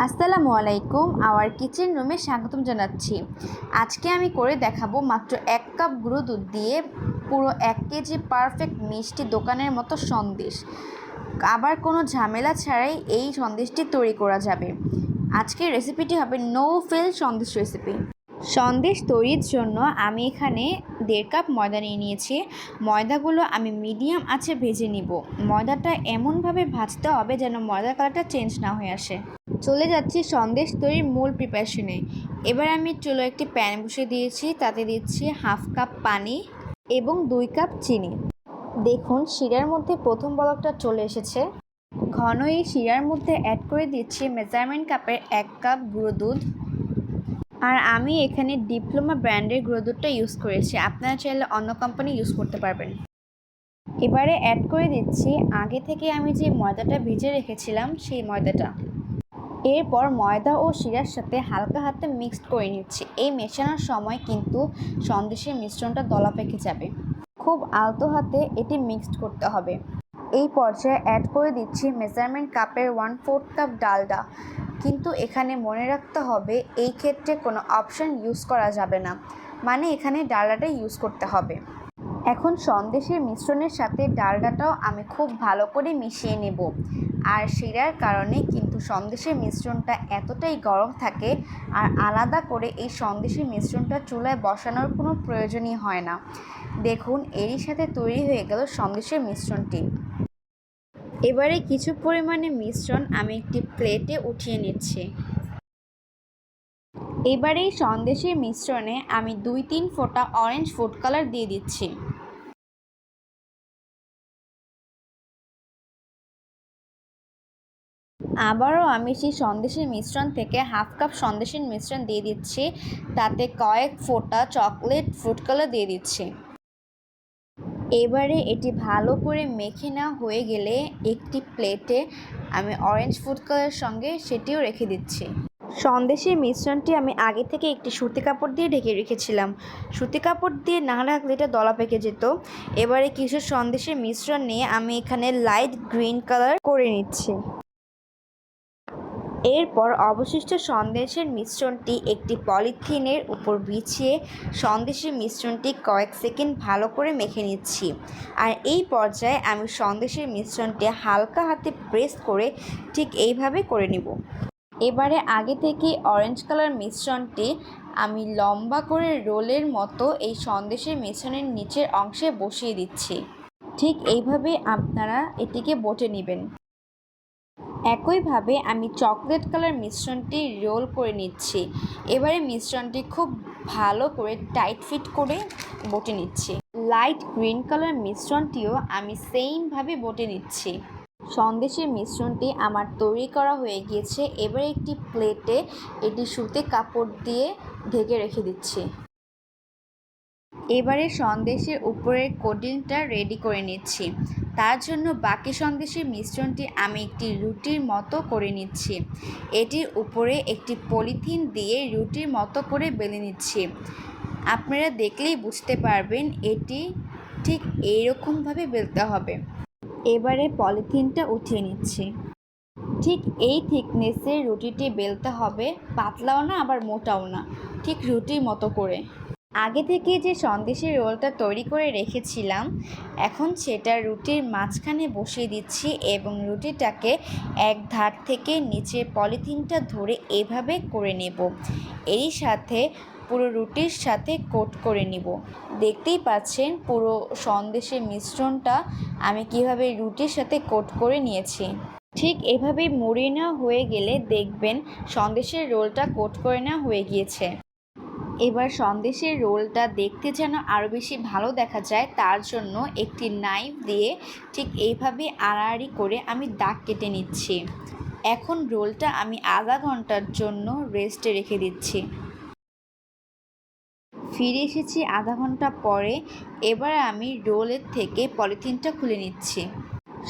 আসসালামু আলাইকুম, hour kitchen রুমে স্বাগতম জানাচ্ছি। আজকে আমি করে দেখাবো মাত্র 1 কাপ গুঁড়ো দুধ দিয়ে পুরো 1 কেজি পারফেক্ট মিষ্টি দোকানের মতো সন্দেশ। আবার কোনো ঝামেলা ছাড়াই এই সন্দেশটি তৈরি করা যাবে। আজকের রেসিপিটি হবে no fail sandesh recipe. Sandesh তৈরির জন্য আমি এখানে 1.5 কাপ ময়দা নিয়ে নিয়েছি। ময়দাগুলো আমি মিডিয়াম আঁচে ভেজে নিব। ময়দাটা এমনভাবে ভাজতে হবে যেন ময়দার কালারটা চেঞ্জ না হয়ে আসে। চলে যাচ্ছি সন্দেশ তৈরির মূল প্রিপারেশনে। এবার আমি চুলো একটি প্যান বসিয়ে দিয়েছি, তাতে দিচ্ছি 1/2 কাপ পানি এবং 2 কাপ চিনি। দেখুন শিরার মধ্যে প্রথম বলকটা চলে এসেছে। ঘন এই শিরার মধ্যে অ্যাড করে দিচ্ছি মেজারমেন্ট কাপের 1 কাপ গুঁড়ো দুধ। আর আমি এখানে ডিপ্লোমা ব্র্যান্ডের গুঁড়ো দুধটা ইউজ করেছি, আপনারা চাইলে অন্য কোম্পানি ইউজ করতে পারবেন। এবারে অ্যাড করে দিচ্ছি আগে থেকে আমি যে ময়দাটা ভিজে রেখেছিলাম সেই ময়দাটা। এরপর ময়দা ও শিরার সাথে হালকা হাতে মিক্সড করে নিচ্ছি। এই মেশানোর সময় কিন্তু সন্দেশের মিশ্রণটা দলা পেকে যাবে। খুব আলতো হাতে এটি মিক্সড করতে হবে। এই পর্যায়ে অ্যাড করে দিচ্ছি মেজারমেন্ট কাপের 1/4 কাপ ডালডা। কিন্তু এখানে মনে রাখতে হবে এই ক্ষেত্রে কোনো অপশন ইউজ করা যাবে না, মানে এখানে ডালডাটা ইউজ করতে হবে। এখন সন্দেশের মিশ্রণের সাথে ডালডাটাও আমি খুব ভালো করে মিশিয়ে নেব। আর শিরার কারণে কিন্তু সন্দেশের মিশ্রণটা এতটাই গরম থাকে, আর আলাদা করে এই সন্দেশের মিশ্রণটা চুলায় বসানোর কোনো প্রয়োজনই হয় না। দেখুন এরই সাথে তৈরি হয়ে গেল সন্দেশের মিশ্রণটি। এবারে কিছু পরিমাণে মিশ্রণ আমি একটি প্লেটে উঠিয়ে নিচ্ছি। এবারে এই সন্দেশের মিশ্রণে আমি 2-3 ফোঁটা অরেঞ্জ ফুড কালার দিয়ে দিচ্ছি। আবারও আমি সেই সন্দেশের মিশ্রণ থেকে 1/2 কাপ সন্দেশের মিশ্রণ দিয়ে দিচ্ছি, তাতে কয়েক ফোঁটা চকলেট ফুড কালার দিয়ে দিচ্ছি। এবারে এটি ভালো করে মেখে নেওয়া হয়ে গেলে একটি প্লেটে আমি অরেঞ্জ ফুড কালারের সঙ্গে সেটিও রেখে দিচ্ছি। সন্দেশের মিশ্রণটি আমি আগে থেকে একটি সুতি কাপড় দিয়ে ঢেকে রেখেছিলাম। সুতি কাপড় দিয়ে না রাখলে এটা দলা পেকে যেত। এবারে কিছু সন্দেশের মিশ্রণ নিয়ে আমি এখানে লাইট গ্রিন কালার করে নিচ্ছি। এরপর অবশিষ্ট সন্দেশের মিশ্রণটি একটি পলিথিনের উপর বিছিয়ে সন্দেশের মিশ্রণটি কয়েক সেকেন্ড ভালো করে মেখে নিচ্ছি। আর এই পর্যায়ে আমি সন্দেশের মিশ্রণটি হালকা হাতে প্রেস করে ঠিক এইভাবে করে নেব। এবারে আগে থেকে অরেঞ্জ কালার মিশ্রণটি আমি লম্বা করে রোলের মতো এই সন্দেশের মিশ্রণের নিচের অংশে বসিয়ে দিচ্ছি। ঠিক এইভাবে আপনারা এটিকে বটে নেবেন। একইভাবে আমি চকলেট কালার মিশ্রণটি রোল করে নিচ্ছি। এবারে মিশ্রণটি খুব ভালো করে টাইট ফিট করে বটে নিচ্ছি। লাইট গ্রিন কালার মিশ্রণটিও আমি সেইমভাবে বটে নিচ্ছি। সন্দেশের মিশ্রণটি আমার তৈরি করা হয়ে গিয়েছে। এবারে একটি প্লেটে এটি সুতি কাপড় দিয়ে ঢেকে রেখে দিচ্ছি। এবারে সন্দেশের উপরের কোটিংটা রেডি করে নিচ্ছি। তার জন্য বাকি সন্দেশের মিশ্রণটি আমি একটি রুটির মতো করে নিচ্ছি। এটির উপরে একটি পলিথিন দিয়ে রুটির মতো করে বেলে নিচ্ছি। আপনারা দেখলেই বুঝতে পারবেন এটি ঠিক এইরকমভাবে বেলতে হবে। এবারে পলিথিনটা উঠিয়ে নিচ্ছি। ঠিক এই থিকনেসের রুটিটি বেলতে হবে, পাতলাও না আবার মোটাও না, ঠিক রুটির মতো করে। আগে থেকে যে সন্দেশের রোলটা তৈরি করে রেখেছিলাম, এখন সেটা রুটির মাঝখানে বসিয়ে দিচ্ছি এবং রুটিটাকে এক ধার থেকে নিচের পলিথিনটা ধরে এভাবে করে নেব। এরই সাথে পুরো রুটির সাথে কোট করে নিব। দেখতেই পাচ্ছেন পুরো সন্দেশের মিশ্রণটা আমি কিভাবে রুটির সাথে কোট করে নিয়েছি। ঠিক এভাবেই মুড়িয়ে নেওয়া হয়ে গেলে দেখবেন সন্দেশের রোলটা কোট করে নেওয়া হয়ে গিয়েছে। এবার সন্দেশের রোলটা দেখতে যেন আরও বেশি ভালো দেখা যায়, তার জন্য একটি নাইফ দিয়ে ঠিক এইভাবে আড়াআড়ি করে আমি দাগ কেটে নিচ্ছি। এখন রোলটা আমি আধা ঘন্টার জন্য রেস্টে রেখে দিচ্ছি। ফিরে এসেছি আধা ঘন্টা পরে। এবার আমি রোলের থেকে পলিথিনটা খুলে নিচ্ছি।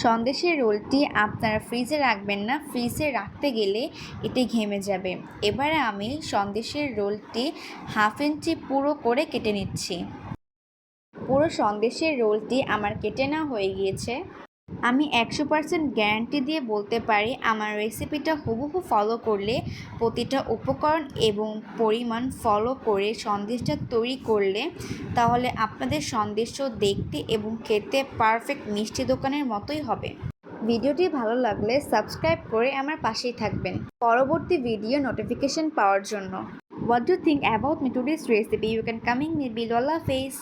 সন্দেশের রোলটি আপনারা ফ্রিজে রাখবেন না, ফ্রিজে রাখতে গেলে এটি ঘেমে যাবে। এবারে আমি সন্দেশের রোলটি 1/2 ইঞ্চি পুরো করে কেটে নিচ্ছি। পুরো সন্দেশের রোলটি আমার কেটে নেওয়া হয়ে গিয়েছে। আমি 100% গ্যারান্টি দিয়ে বলতে পারি আমার রেসিপিটা হুবহু ফলো করলে, প্রতিটা উপকরণ এবং পরিমাণ ফলো করে সন্দেশটা তৈরি করলে তাহলে আপনাদের সন্দেশও দেখতে এবং খেতে পারফেক্ট মিষ্টি দোকানের মতোই হবে। ভিডিওটি ভালো লাগলে সাবস্ক্রাইব করে আমার পাশেই থাকবেন পরবর্তী ভিডিও নোটিফিকেশন পাওয়ার জন্য। What do you think about me today's recipe? You can comment me below. Allah Hafiz.